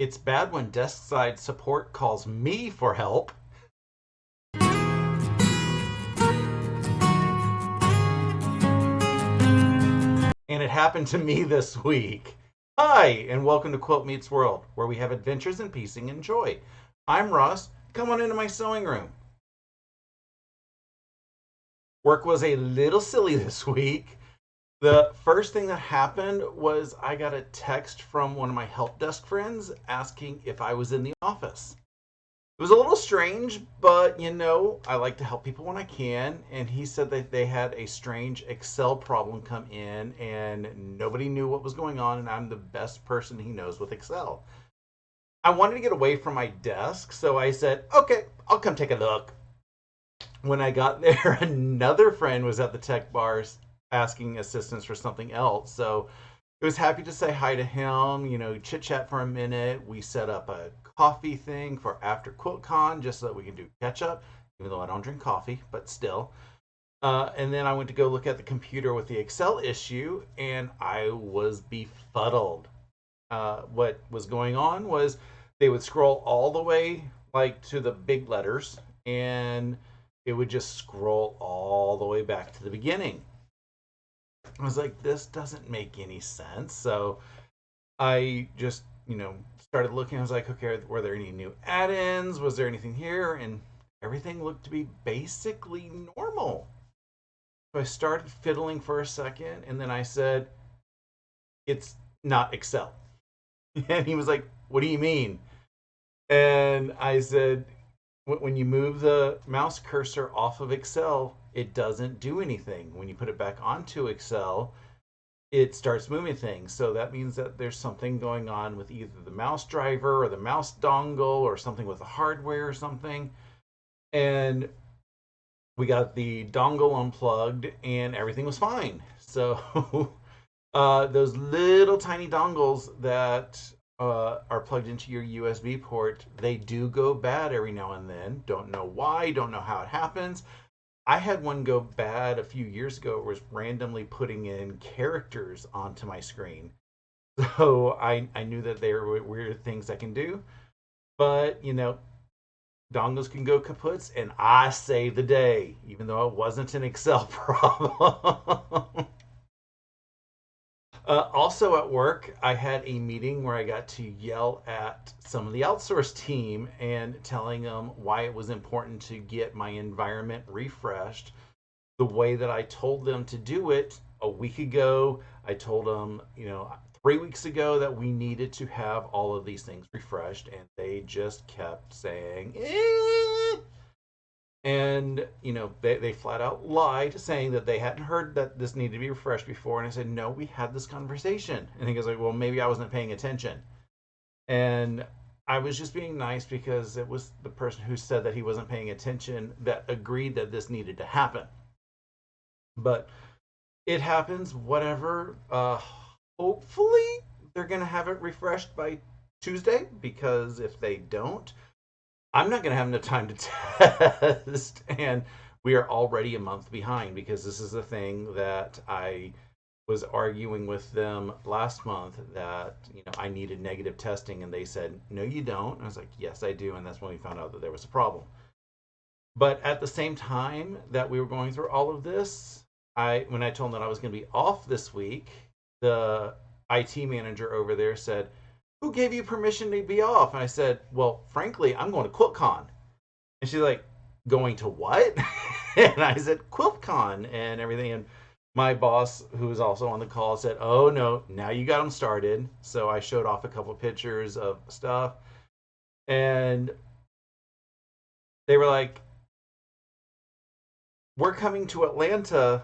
It's bad when desk side support calls me for help. And it happened to me this week. Hi, and welcome to Quilt Meets World, where we have adventures in piecing and joy. I'm Ross. Come on into my sewing room. Work was a little silly this week. The first thing that happened was I got a text from one of my Helpdesk friends asking if I was in the office. It was a little strange, but I like to help people when I can. And he said that they had a strange Excel problem come in and nobody knew what was going on. And I'm the best person he knows with Excel. I wanted to get away from my desk, so I said, okay, I'll come take a look. When I got there, another friend was at the tech bars asking assistance for something else. So I was happy to say hi to him, chit chat for a minute. We set up a coffee thing for after QuiltCon just so that we can do catch up, even though I don't drink coffee, but still. And then I went to go look at the computer with the Excel issue, and I was befuddled. What was going on was they would scroll all the way like to the big letters, and it would just scroll all the way back to the beginning. I was like, this doesn't make any sense. So I just, started looking. I was like, okay, were there any new add-ins? Was there anything here? And everything looked to be basically normal. So I started fiddling for a second, and then I said, it's not Excel. And he was like, what do you mean? And I said, when you move the mouse cursor off of Excel, it doesn't do anything. When you put it back onto Excel, it starts moving things. So that means that there's something going on with either the mouse driver or the mouse dongle or something with the hardware or something. And we got the dongle unplugged and everything was fine. So those little tiny dongles that are plugged into your USB port, they do go bad every now and then. Don't know why, don't know how it happens. I had one go bad a few years ago. It was randomly putting in characters onto my screen. So I knew that there were weird things I can do. But, dongles can go kaputs, and I saved the day, even though it wasn't an Excel problem. Also at work, I had a meeting where I got to yell at some of the outsourced team and telling them why it was important to get my environment refreshed the way that I told them to do it a week ago. I told them, 3 weeks ago that we needed to have all of these things refreshed, and they just kept saying, eh. And, they flat out lied, saying that they hadn't heard that this needed to be refreshed before. And I said, no, we had this conversation. And he goes like, well, maybe I wasn't paying attention. And I was just being nice because it was the person who said that he wasn't paying attention that agreed that this needed to happen. But it happens, whatever. Hopefully they're going to have it refreshed by Tuesday, because if they don't, I'm not going to have enough time to test, and we are already a month behind, because this is the thing that I was arguing with them last month, that I needed negative testing, and they said, no, you don't. And I was like, yes, I do, and that's when we found out that there was a problem. But at the same time that we were going through all of this, when I told them that I was going to be off this week, the IT manager over there said, who gave you permission to be off? And I said, well, frankly, I'm going to QuiltCon. And she's like, going to what? And I said, QuiltCon and everything. And my boss, who was also on the call, said, oh, no, now you got them started. So I showed off a couple pictures of stuff. And they were like, we're coming to Atlanta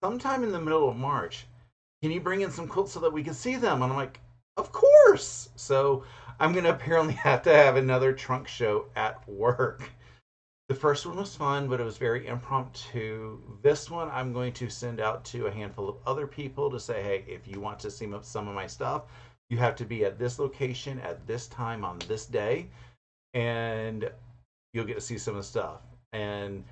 sometime in the middle of March. Can you bring in some quilts so that we can see them? And I'm like, of course. So I'm going to apparently have to have another trunk show at work. The first one was fun, but it was very impromptu. This one I'm going to send out to a handful of other people to say, hey, if you want to see some of my stuff, you have to be at this location at this time on this day, and you'll get to see some of the stuff. And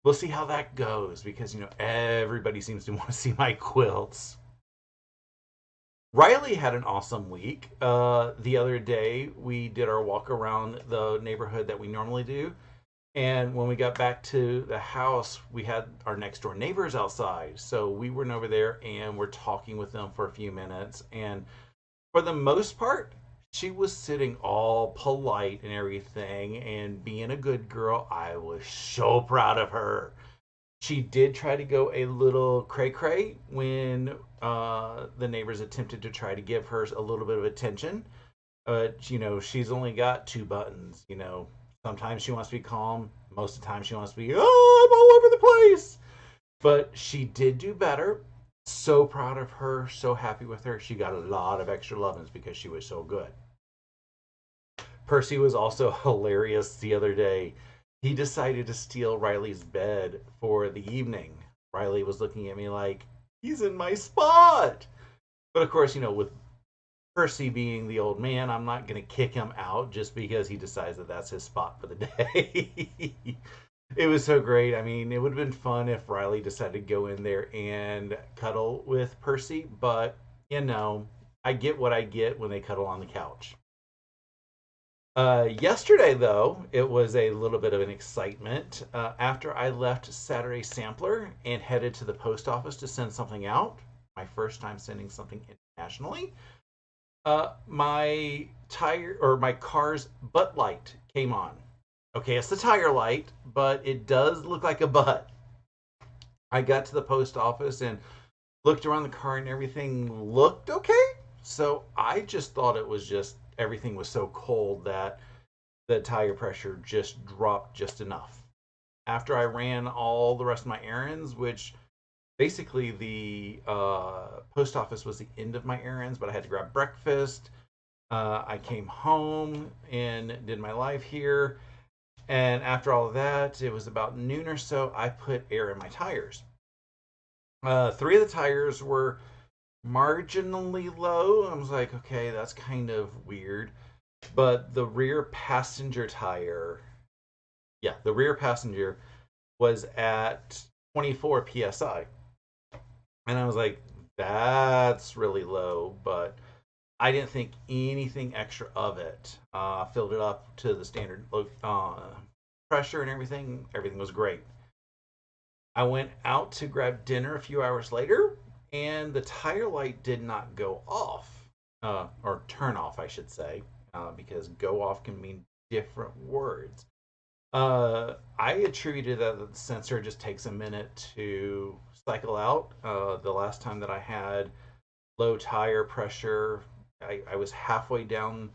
we'll see how that goes, because everybody seems to want to see my quilts. Riley had an awesome week. The other day, we did our walk around the neighborhood that we normally do. And when we got back to the house, we had our next door neighbors outside. So we went over there and we're talking with them for a few minutes. And for the most part, she was sitting all polite and everything and being a good girl. I was so proud of her. She did try to go a little cray cray when the neighbors attempted to try to give her a little bit of attention. But, she's only got two buttons. Sometimes she wants to be calm. Most of the time she wants to be, oh, I'm all over the place. But she did do better. So proud of her. So happy with her. She got a lot of extra lovin's because she was so good. Percy was also hilarious the other day. He decided to steal Riley's bed for the evening. Riley was looking at me like, he's in my spot. But of course, with Percy being the old man, I'm not going to kick him out just because he decides that that's his spot for the day. It was so great. I mean, it would have been fun if Riley decided to go in there and cuddle with Percy, but, I get what I get when they cuddle on the couch. Yesterday, though, it was a little bit of an excitement. After I left Saturday Sampler and headed to the post office to send something out, my first time sending something internationally, my car's butt light came on. Okay, it's the tire light, but it does look like a butt. I got to the post office and looked around the car and everything looked okay. So I just thought it was just everything was so cold that the tire pressure just dropped just enough. After I ran all the rest of my errands, which basically the post office was the end of my errands, but I had to grab breakfast. I came home and did my life here. And after all of that, it was about noon or so, I put air in my tires. Three of the tires were marginally low. I was like, okay, that's kind of weird. But the rear passenger tire, the rear passenger was at 24 psi. And I was like, that's really low, but I didn't think anything extra of it. Filled it up to the standard pressure and everything. Everything was great. I went out to grab dinner a few hours later, and the tire light did not go off, or turn off, I should say, because go off can mean different words. I attributed that the sensor just takes a minute to cycle out. The last time that I had low tire pressure, I was halfway down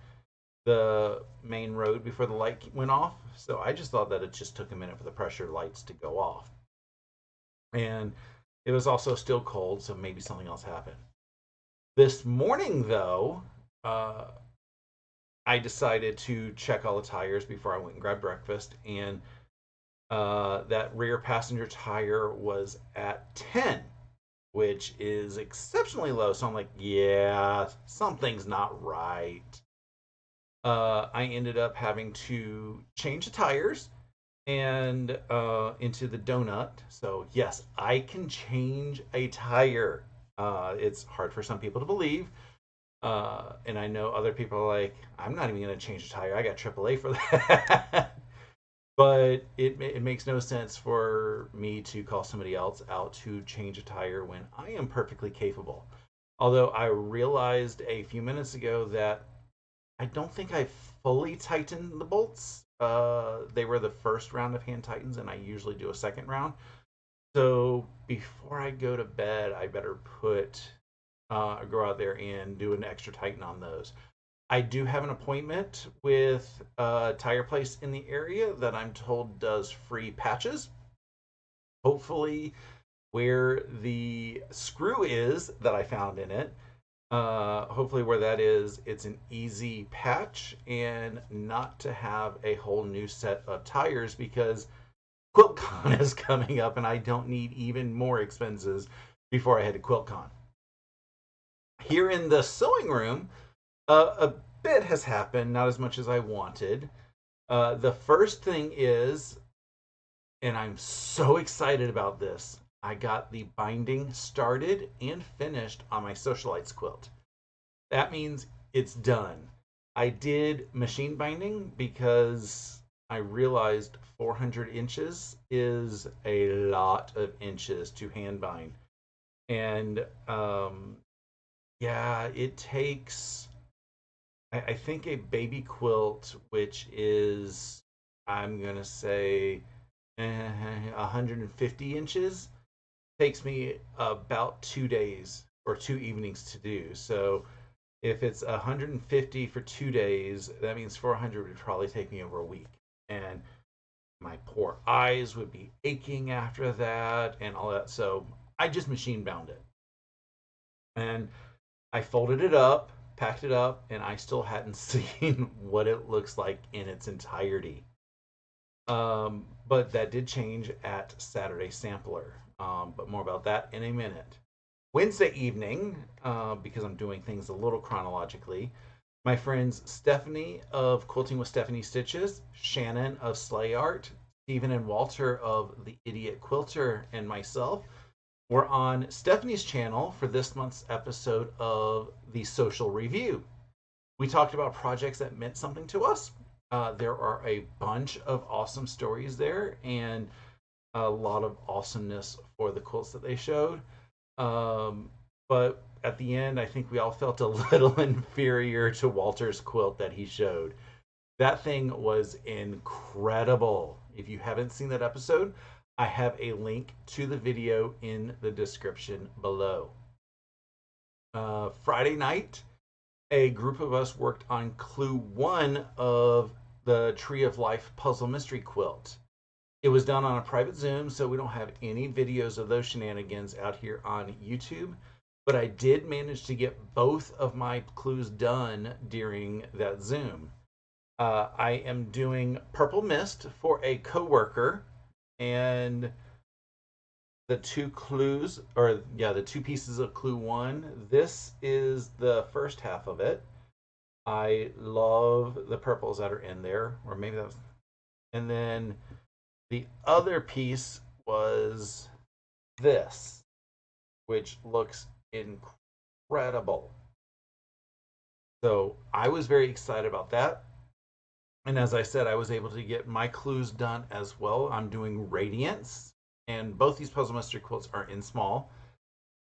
the main road before the light went off. So I just thought that it just took a minute for the pressure lights to go off. And it was also still cold, so maybe something else happened. This morning, though, I decided to check all the tires before I went and grabbed breakfast, and that rear passenger tire was at 10, which is exceptionally low. So I'm like, yeah, something's not right. I ended up having to change the tires and into the donut. So yes, I can change a tire. It's hard for some people to believe. And I know other people are like, I'm not even going to change the tire. I got AAA for that. But it makes no sense for me to call somebody else out to change a tire when I am perfectly capable. Although I realized a few minutes ago that I don't think I fully tightened the bolts. They were the first round of hand tightens, and I usually do a second round. So before I go to bed, I better go out there and do an extra tighten on those. I do have an appointment with a tire place in the area that I'm told does free patches. Hopefully, where the screw is that I found in it, hopefully where that is, it's an easy patch and not to have a whole new set of tires because QuiltCon is coming up and I don't need even more expenses before I head to QuiltCon. Here in the sewing room, a bit has happened, not as much as I wanted. The first thing is, and I'm so excited about this, I got the binding started and finished on my Sewcialites quilt. That means it's done. I did machine binding because I realized 400 inches is a lot of inches to hand bind. And yeah, it takes, I think a baby quilt, which is, I'm going to say 150 inches, takes me about 2 days or 2 evenings to do. So if it's 150 for 2 days, that means 400 would probably take me over a week. And my poor eyes would be aching after that and all that. So I just machine bound it. And I folded it up, packed it up, and I still hadn't seen what it looks like in its entirety. But that did change at Saturday Sampler. But more about that in a minute. Wednesday evening, because I'm doing things a little chronologically, my friends Stephanie of Quilting with Stephanie Stitches, Shannon of Slay Art, Stephen and Walter of The Idiot Quilter, and myself were on Stephanie's channel for this month's episode of the Social Review. We talked about projects that meant something to us. There are a bunch of awesome stories there and a lot of awesomeness for the quilts that they showed. But at the end, I think we all felt a little inferior to Walter's quilt that he showed. That thing was incredible. If you haven't seen that episode, I have a link to the video in the description below. Friday night, a group of us worked on Clue 1 of the Tree of Life Puzzle Mystery Quilt. It was done on a private Zoom, so we don't have any videos of those shenanigans out here on YouTube. But I did manage to get both of my clues done during that Zoom. I am doing Purple Mist for a coworker, and the two clues, the two pieces of Clue 1. This is the first half of it. I love the purples that are in there, or maybe that was, and then the other piece was this, which looks incredible. So I was very excited about that. And as I said, I was able to get my clues done as well. I'm doing Radiance, and both these Puzzle Mystery quilts are in small.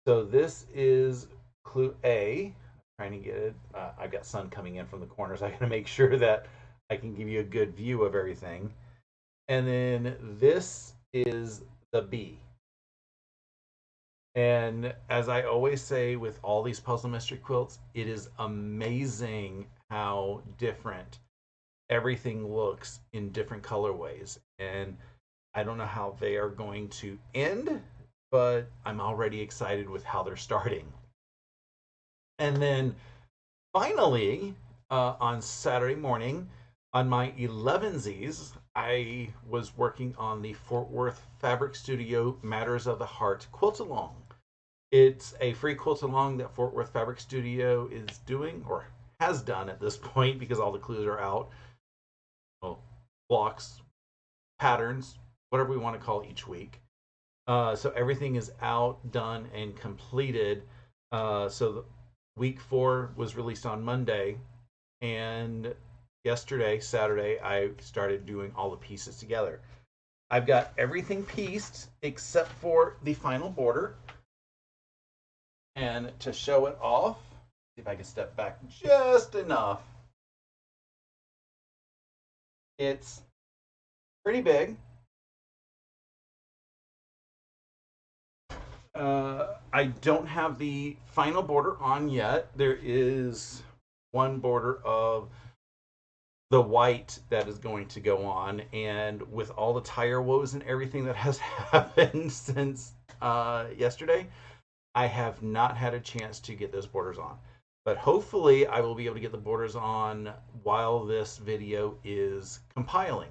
So this is Clue A. I'm trying to get it. I've got sun coming in from the corners. I got to make sure that I can give you a good view of everything. And then this is the B. And as I always say with all these Puzzle Mystery quilts, it is amazing how different everything looks in different colorways. And I don't know how they are going to end, but I'm already excited with how they're starting. And then finally, on Saturday morning, on my 11sies, I was working on the Fort Worth Fabric Studio Matters of the Heart Quilt Along. It's a free quilt along that Fort Worth Fabric Studio is doing, or has done at this point because all the clues are out. Well, blocks, patterns, whatever we want to call each week. So everything is out, done, and completed. So the week 4 was released on Monday, and yesterday, Saturday, I started doing all the pieces together. I've got everything pieced except for the final border. And to show it off, see if I can step back just enough. It's pretty big. I don't have the final border on yet. There is one border of the white that is going to go on, and with all the tire woes and everything that has happened since yesterday, I have not had a chance to get those borders on. But hopefully I will be able to get the borders on while this video is compiling.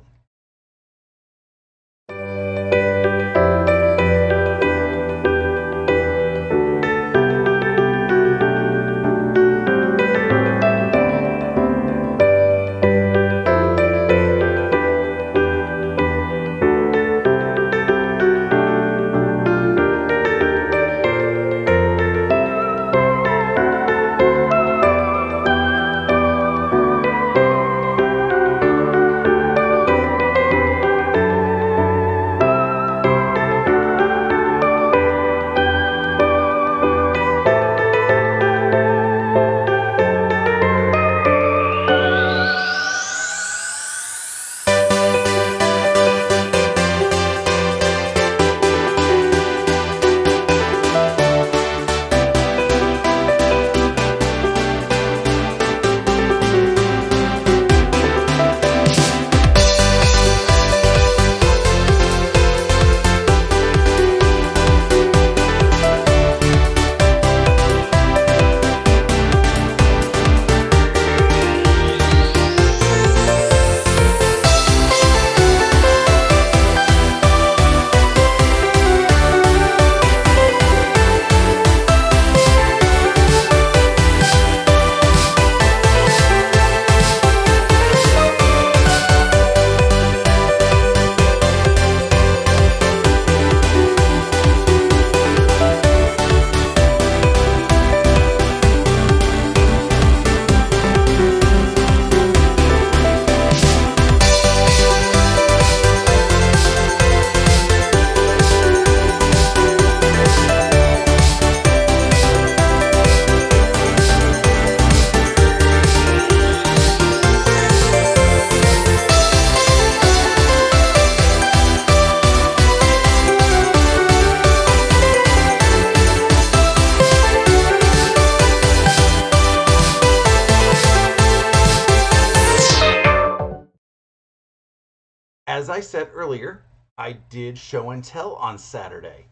As I said earlier, I did show and tell on Saturday.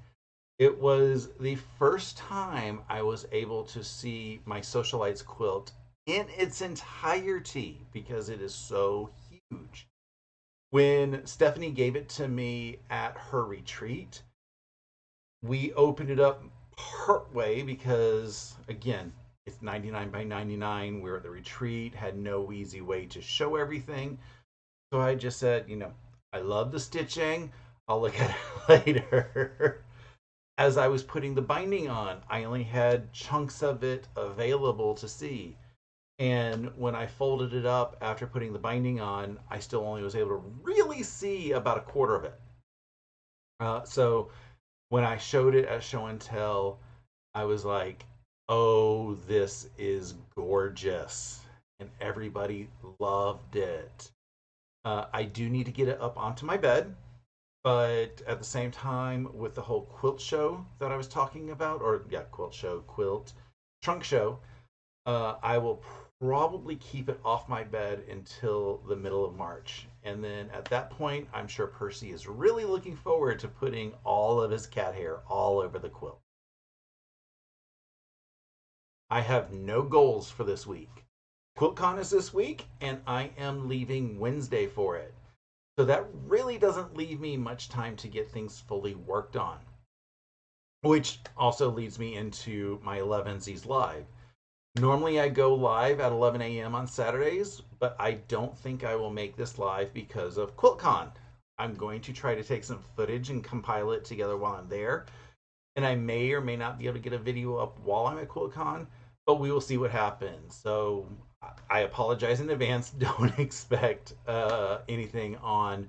It was the first time I was able to see my Sewcialites quilt in its entirety because it is so huge. When Stephanie gave it to me at her retreat, we opened it up part way because, again, it's 99 by 99. We were at the retreat, had no easy way to show everything. So I just said, I love the stitching. I'll look at it later. As I was putting the binding on, I only had chunks of it available to see. And when I folded it up after putting the binding on, I still only was able to really see about a quarter of it. So when I showed it at show and tell, I was like, oh, this is gorgeous. And everybody loved it. I do need to get it up onto my bed, but at the same time, with the whole quilt show that I was talking about, or yeah, quilt trunk show, I will probably keep it off my bed until the middle of March. And then at that point, I'm sure Percy is really looking forward to putting all of his cat hair all over the quilt. I have no goals for this week. QuiltCon is this week, and I am leaving Wednesday for it. So that really doesn't leave me much time to get things fully worked on. Which also leads me into my 11Z's Live. Normally I go live at 11 a.m. on Saturdays, but I don't think I will make this live because of QuiltCon. I'm going to try to take some footage and compile it together while I'm there. And I may or may not be able to get a video up while I'm at QuiltCon, but we will see what happens. So I apologize in advance. Don't expect anything on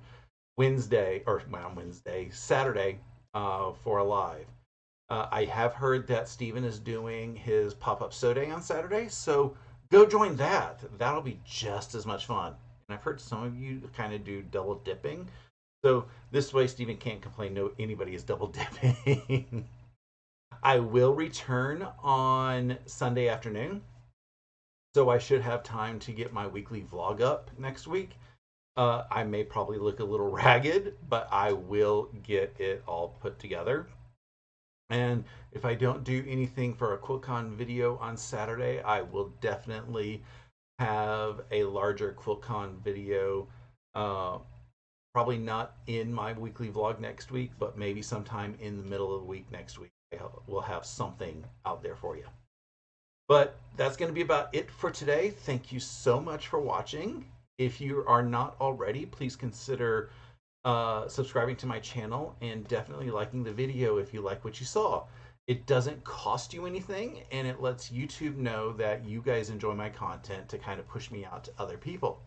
Wednesday, or well, on Wednesday, Saturday for a live. I have heard that Steven is doing his pop-up sew day on Saturday, so go join that. That'll be just as much fun. And I've heard some of you kind of do double dipping. So this way Steven can't complain no anybody is double dipping. I will return on Sunday afternoon. So I should have time to get my weekly vlog up next week. I may probably look a little ragged, but I will get it all put together. And if I don't do anything for a QuiltCon video on Saturday, I will definitely have a larger QuiltCon video. Probably not in my weekly vlog next week, but maybe sometime in the middle of the week next week. We'll have something out there for you. But that's going to be about it for today. Thank you so much for watching. If you are not already, please consider subscribing to my channel and definitely liking the video if you like what you saw. It doesn't cost you anything, and it lets YouTube know that you guys enjoy my content to kind of push me out to other people.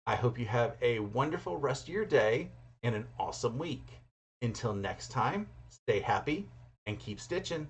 I hope you have a wonderful rest of your day and an awesome week. Until next time, stay happy and keep stitching.